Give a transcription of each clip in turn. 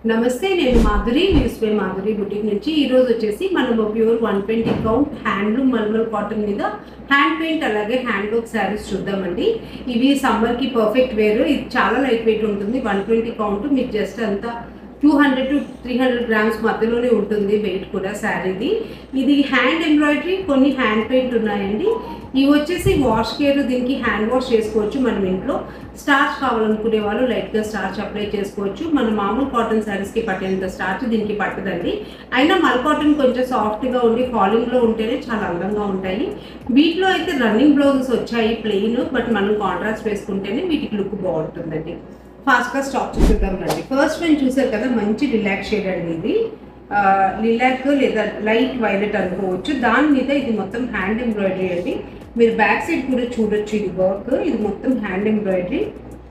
నమస్తే నేను మాధురి న్యూస్పే మాధురి బుటిక్ నుంచి ఈ రోజు వచ్చేసి మనం pure 120 count handloom mulmul cotton మీద హ్యాండ్ పెయింట్ అలాగే హ్యాండ్ వర్క్ శారీస్ చూద్దామండి. ఇవి సమ్మర్ కి పర్ఫెక్ట్ వేర్. ఇది చాలా లైట్ వెయిట్ ఉంటుంది. 120 కౌంట్ మీకు జస్ట్ అంతా 200 to 300 గ్రామ్స్ మధ్యలోనే ఉంటుంది వెయిట్ కూడా శారీది. ఇది హ్యాండ్ ఎంబ్రాయిడరీ, కొన్ని హ్యాండ్ పెయింట్ ఉన్నాయండి. ఇవి వచ్చేసి వాష్ కేర్, దీనికి హ్యాండ్ వాష్ చేసుకోవచ్చు. మనం ఇంట్లో స్టార్చ్ కావాలనుకునే వాళ్ళు లైట్గా స్టార్చ్ అప్లై చేసుకోవచ్చు. మన మామూలు కాటన్ శారీస్కి పట్టేంత స్టార్చ్ దీనికి పట్టదండి. అయినా మల్ కాటన్ కొంచెం సాఫ్ట్గా ఉండి ఫాలింగ్లో ఉంటేనే చాలా అందంగా ఉంటాయి. వీటిలో అయితే రన్నింగ్ బ్లౌజెస్ వచ్చాయి ప్లెయిన్, బట్ మనం కాంట్రాస్ట్ వేసుకుంటేనే వీటికి లుక్ బాగుంటుందండి. ఫాస్ట్గా స్టాప్ చూద్దామండి. ఫస్ట్ వన్ చూసారు కదా, మంచి లిలాక్ షేడ్ అండి. ఇది లిలాక్ లేదా లైట్ వైలెట్ అనుకోవచ్చు. దాని మీద ఇది మొత్తం హ్యాండ్ ఎంబ్రాయిడరీ అండి. మీరు బ్యాక్ సైడ్ కూడా చూడొచ్చు. ఇది వర్క్, ఇది మొత్తం హ్యాండ్ ఎంబ్రాయిడరీ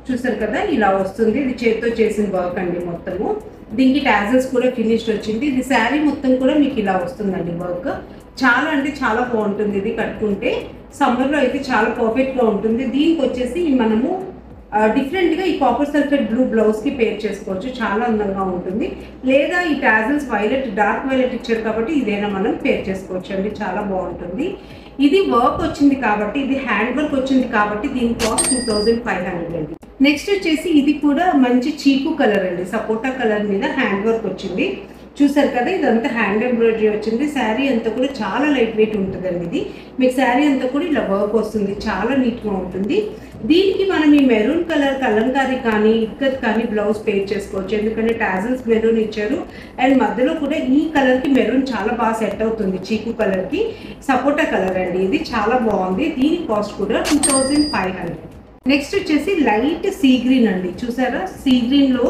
చూసారు కదా, ఇలా వస్తుంది. ఇది చేతితో చేసిన వర్క్ అండి మొత్తము. దీనికి టాజల్స్ కూడా ఫినిష్డ్ వచ్చింది. ఇది శారీ మొత్తం కూడా మీకు ఇలా వస్తుందండి వర్క్. చాలా అంటే చాలా బాగుంటుంది. ఇది కట్టుకుంటే సమ్మర్లో అయితే చాలా పర్ఫెక్ట్గా ఉంటుంది. దీనికి వచ్చేసి మనము డిఫరెంట్గా ఈ కాపర్ సల్ఫేట్ బ్లూ బ్లౌజ్కి పేర్ చేసుకోవచ్చు. చాలా అందంగా ఉంటుంది. లేదా ఈ టాజల్స్ వైలెట్, డార్క్ వైలెట్ ఇచ్చారు కాబట్టి ఇదైనా మనం పేర్ చేసుకోవచ్చు అండి. చాలా బాగుంటుంది. ఇది వర్క్ వచ్చింది కాబట్టి, ఇది హ్యాండ్ వర్క్ వచ్చింది కాబట్టి దీని కాస్ట్ 2500 అండి. నెక్స్ట్ వచ్చేసి ఇది కూడా మంచి చీకు కలర్ అండి. సపోటా కలర్ మీద హ్యాండ్ వర్క్ వచ్చింది. చూసారు కదా, ఇదంతా హ్యాండ్ ఎంబ్రాయిడరీ వచ్చింది. శారీ అంతా కూడా చాలా లైట్ వెయిట్ ఉంటుందండి. ఇది మీకు శారీ అంతా కూడా ఇలా వర్క్ వస్తుంది. చాలా నీట్గా ఉంటుంది. దీనికి మనం ఈ మెరూన్ కలర్ కలంకారీ కానీ ఇక్కత్ కానీ బ్లౌజ్ పేర్ చేసుకోవచ్చు. ఎందుకంటే టాజల్స్ మెరూన్ ఇచ్చారు అండ్ మధ్యలో కూడా ఈ కలర్కి మెరూన్ చాలా బాగా సెట్ అవుతుంది. చీకు కలర్కి సపోటా కలర్ అండి. ఇది చాలా బాగుంది. దీని కాస్ట్ కూడా 2500. నెక్స్ట్ వచ్చేసి లైట్ సీ గ్రీన్ అండి. చూసారా, సీ గ్రీన్లో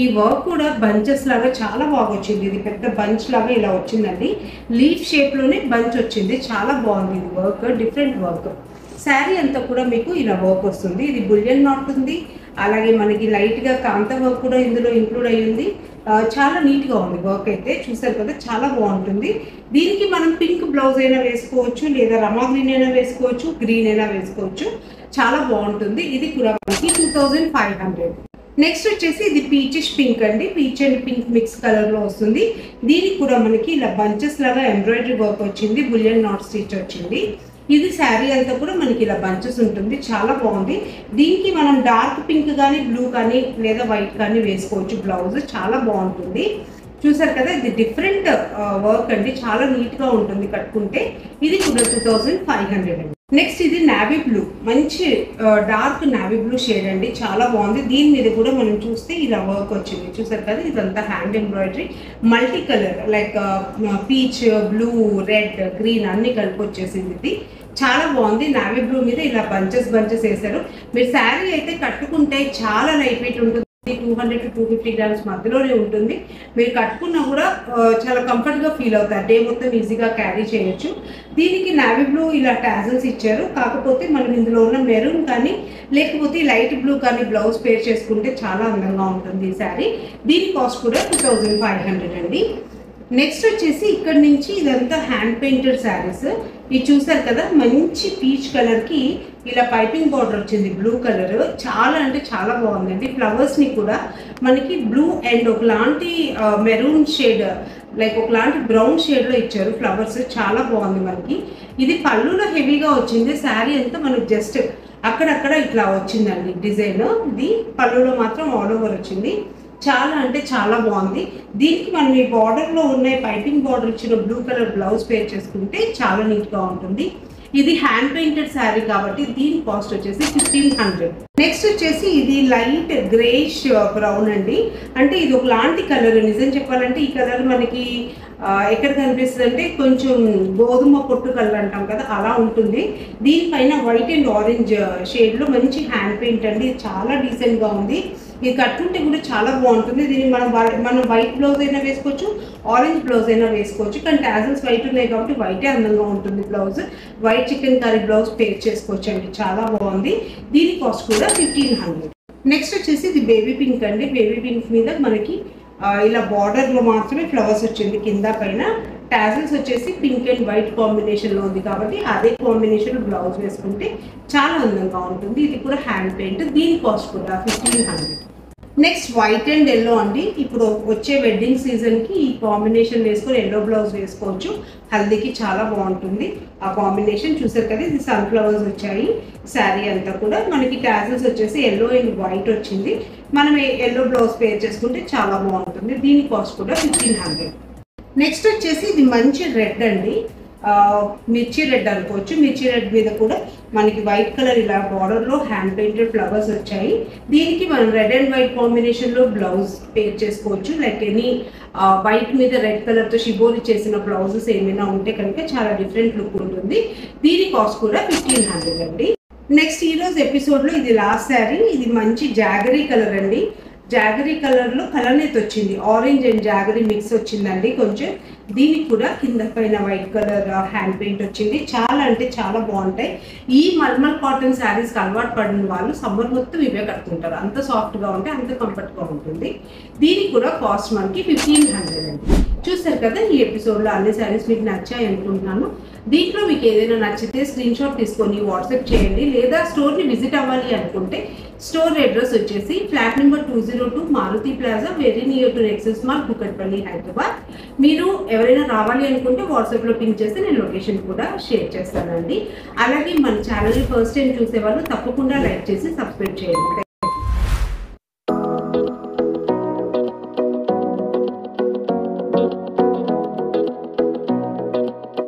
ఈ వర్క్ కూడా బంచెస్ లాగా చాలా బాగా వచ్చింది. ఇది పెద్ద బంచ్ లాగా ఇలా వచ్చిందండి. లీఫ్ షేప్లోనే బంచ్ వచ్చింది. చాలా బాగుంది ఇది వర్క్, డిఫరెంట్ వర్క్. శారీ అంతా కూడా మీకు ఇలా వర్క్ వస్తుంది. ఇది బులియన్ నాట్ ఉంది. అలాగే మనకి లైట్గా కాంత వర్క్ కూడా ఇందులో ఇంక్లూడ్ అయ్యింది. చాలా నీట్గా ఉంది వర్క్ అయితే. చూసారు కదా, చాలా బాగుంటుంది. దీనికి మనం పింక్ బ్లౌజ్ అయినా వేసుకోవచ్చు, లేదా రమా గ్రీన్ అయినా వేసుకోవచ్చు, గ్రీన్ అయినా వేసుకోవచ్చు. చాలా బాగుంటుంది. ఇది కూడా మనకి 2500. నెక్స్ట్ వచ్చేసి ఇది పీచిష్ పింక్ అండి. పీచ్ అండ్ పింక్ మిక్స్ కలర్లో వస్తుంది. దీనికి కూడా మనకి ఇలా బంచెస్ లాగా ఎంబ్రాయిడరీ వర్క్ వచ్చింది. బులియన్ నాట్ స్టిచ్ వచ్చింది. ఇది శారీ అంతా కూడా మనకి ఇలా బంచెస్ ఉంటుంది. చాలా బాగుంది. దీనికి మనం డార్క్ పింక్ కానీ బ్లూ కానీ లేదా వైట్ కానీ వేసుకోవచ్చు. బ్లౌజ్ చాలా బాగుంటుంది. చూసారు కదా, ఇది డిఫరెంట్ వర్క్ అండి. చాలా నీట్గా ఉంటుంది కట్టుకుంటే. ఇది కూడా 2500 అండి. నెక్స్ట్ ఇది నావీ బ్లూ, మంచి డార్క్ నావీ బ్లూ షేడ్ అండి. చాలా బాగుంది. దీని మీద కూడా మనం చూస్తే ఇలా వర్క్ వచ్చింది. చూసారు కదా, ఇదంతా hand embroidery multi colour like peach, blue, red, green అన్ని కలిపి వచ్చేసింది. ఇది చాలా బాగుంది. నావీ బ్లూ మీద ఇలా బంచెస్ వేశారు. మీరు శారీ అయితే కట్టుకుంటే చాలా లైట్ వెయిట్ ఉంటుంది. 200 to 250 గ్రామ్స్ మధ్యలోనే ఉంటుంది. మీరు కట్టుకున్నా కూడా చాలా కంఫర్ట్గా ఫీల్ అవుతారు. డే మొత్తం ఈజీగా క్యారీ చేయొచ్చు. దీనికి నావీ బ్లూ ఇలా టాజల్స్ ఇచ్చారు. కాకపోతే మనం ఇందులో ఉన్న మెరూన్ కానీ లేకపోతే లైట్ బ్లూ కానీ బ్లౌజ్ పేర్ చేసుకుంటే చాలా అందంగా ఉంటుంది ఈ శారీ. దీని కాస్ట్ కూడా 2500 అండి. నెక్స్ట్ వచ్చేసి ఇక్కడ నుంచి ఇదంతా హ్యాండ్ పెయింటెడ్ శారీస్. ఇది చూసారు కదా, మంచి పీచ్ కలర్కి ఇలా పైపింగ్ బార్డర్ వచ్చింది. బ్లూ కలర్ చాలా అంటే చాలా బాగుందండి. ఫ్లవర్స్ని కూడా మనకి బ్లూ అండ్ ఒకలాంటి మెరూన్ షేడ్ లైక్ ఒకలాంటి బ్రౌన్ షేడ్లో ఇచ్చారు ఫ్లవర్స్. చాలా బాగుంది మనకి. ఇది పళ్ళులో హెవీగా వచ్చింది. శారీ అంతా మనకు జస్ట్ అక్కడక్కడ ఇట్లా వచ్చిందండి డిజైన్. ఇది పళ్ళులో మాత్రం ఆల్ ఓవర్ వచ్చింది. చాలా అంటే చాలా బాగుంది. దీనికి మనం ఈ బార్డర్లో ఉన్న పైపింగ్ బార్డర్ ఇచ్చిన బ్లూ కలర్ బ్లౌజ్ పేర్ చేసుకుంటే చాలా నీట్గా ఉంటుంది. ఇది హ్యాండ్ పెయింటెడ్ శారీ కాబట్టి దీని కాస్ట్ వచ్చేసి 1500. నెక్స్ట్ వచ్చేసి ఇది లైట్ గ్రేష్ బ్రౌన్ అండి. అంటే ఇది ఒకలాంటి కలర్. నిజం చెప్పాలంటే ఈ కలర్ మనకి ఎక్కడ కనిపిస్తుంది అంటే కొంచెం గోధుమ పొట్టు కలర్ అంటాం కదా, అలా ఉంటుంది. దీనిపైన వైట్ అండ్ ఆరెంజ్ షేడ్లో మంచి హ్యాండ్ పెయింట్ అండి. చాలా డీసెంట్గా ఉంది. ఇది కట్టుకుంటే కూడా చాలా బాగుంటుంది. దీన్ని మనం వైట్ బ్లౌజ్ అయినా వేసుకోవచ్చు, ఆరెంజ్ బ్లౌజ్ అయినా వేసుకోవచ్చు. కానీ టాజల్స్ వైట్ ఉన్నాయి కాబట్టి వైటే అందంగా ఉంటుంది blouse. White chicken curry blouse పేర్ చేసుకోవచ్చు అండి. చాలా బాగుంది. దీని కాస్ట్ కూడా 1500. నెక్స్ట్ వచ్చేసి ఇది బేబీ పింక్ అండి. బేబీ పింక్ మీద మనకి ఇలా బార్డర్లో మాత్రమే ఫ్లవర్స్ వచ్చింది. కింద పైన టాజల్స్ వచ్చేసి పింక్ అండ్ వైట్ కాంబినేషన్లో ఉంది కాబట్టి అదే కాంబినేషన్ బ్లౌజ్ వేసుకుంటే చాలా అందంగా ఉంటుంది. ఇది కూడా హ్యాండ్ పెయింట్. దీని కాస్ట్ కూడా 1500. నెక్స్ట్ వైట్ అండ్ ఎల్లో అండి. ఇప్పుడు వచ్చే వెడ్డింగ్ సీజన్కి ఈ కాంబినేషన్ వేసుకొని ఎల్లో బ్లౌజ్ వేసుకోవచ్చు. హల్దీకి చాలా బాగుంటుంది ఆ కాంబినేషన్. చూసారు కదా, ఇది సన్ఫ్లవర్స్ వచ్చాయి. శారీ అంతా కూడా మనకి టాజిల్స్ వచ్చేసి ఎల్లో అండ్ వైట్ వచ్చింది. మనం ఎల్లో బ్లౌజ్ పేర్ చేసుకుంటే చాలా బాగుంటుంది. దీని కాస్ట్ కూడా 1500. నెక్స్ట్ వచ్చేసి ఇది మంచి రెడ్ అండి, మిర్చి రెడ్ అనుకోవచ్చు. మిర్చి రెడ్ మీద కూడా మనకి వైట్ కలర్ ఇలా బార్డర్లో హ్యాండ్ పెయింటెడ్ ఫ్లవర్స్ వచ్చాయి. దీనికి మనం రెడ్ అండ్ వైట్ కాంబినేషన్లో బ్లౌజ్ పేర్ చేసుకోవచ్చు. లైక్ ఎనీ వైట్ మీద రెడ్ కలర్తో షిబోరి చేసిన బ్లౌజెస్ ఏమైనా ఉంటే కనుక చాలా డిఫరెంట్ లుక్ ఉంటుంది. దీని కాస్ట్ కూడా 1500 అండి. నెక్స్ట్ ఈరోజు ఎపిసోడ్లో ఇది లాస్ట్ శారీ. ఇది మంచి జాగరీ కలర్ అండి. జాగరీ కలర్లో కలర్నెత్ వచ్చింది, ఆరెంజ్ అండ్ జాగరీ మిక్స్ వచ్చిందండి కొంచెం. దీనికి కూడా కింద పైన వైట్ కలర్ హ్యాండ్ పెయింట్ వచ్చింది. చాలా అంటే చాలా బాగుంటాయి. ఈ మల్మల్ కాటన్ శారీస్కి అలవాటు పడిన వాళ్ళు సమ్మర్ మొత్తం ఇవే కడుతుంటారు. అంత సాఫ్ట్గా ఉంటే అంత కంఫర్ట్గా ఉంటుంది. దీనికి కూడా కాస్ట్ మనకి 1500 అండి. చూస్తారు కదా, ఈ ఎపిసోడ్లో అన్ని శారీస్ మీకు నచ్చాయి అనుకుంటున్నాను. దీంట్లో మీకు ఏదైనా నచ్చితే స్క్రీన్ షాట్ తీసుకొని వాట్సాప్ చేయండి, లేదా స్టోర్ని విజిట్ అవ్వాలి అనుకుంటే స్టోర్ అడ్రస్ వచ్చేసి flat number 202 Maruti plaza, very near to Nexus mall, Kukatpally, Hyderabad. మీరు ఎవరైనా రావాలి అనుకుంటే వాట్సాప్లో పింక్ చేస్తే నేను లొకేషన్ కూడా షేర్ చేస్తానండి. అలాగే మన ఛానల్ని ఫస్ట్ టైం చూసేవాళ్ళు తప్పకుండా లైక్ చేసి సబ్స్క్రైబ్ చేయండి.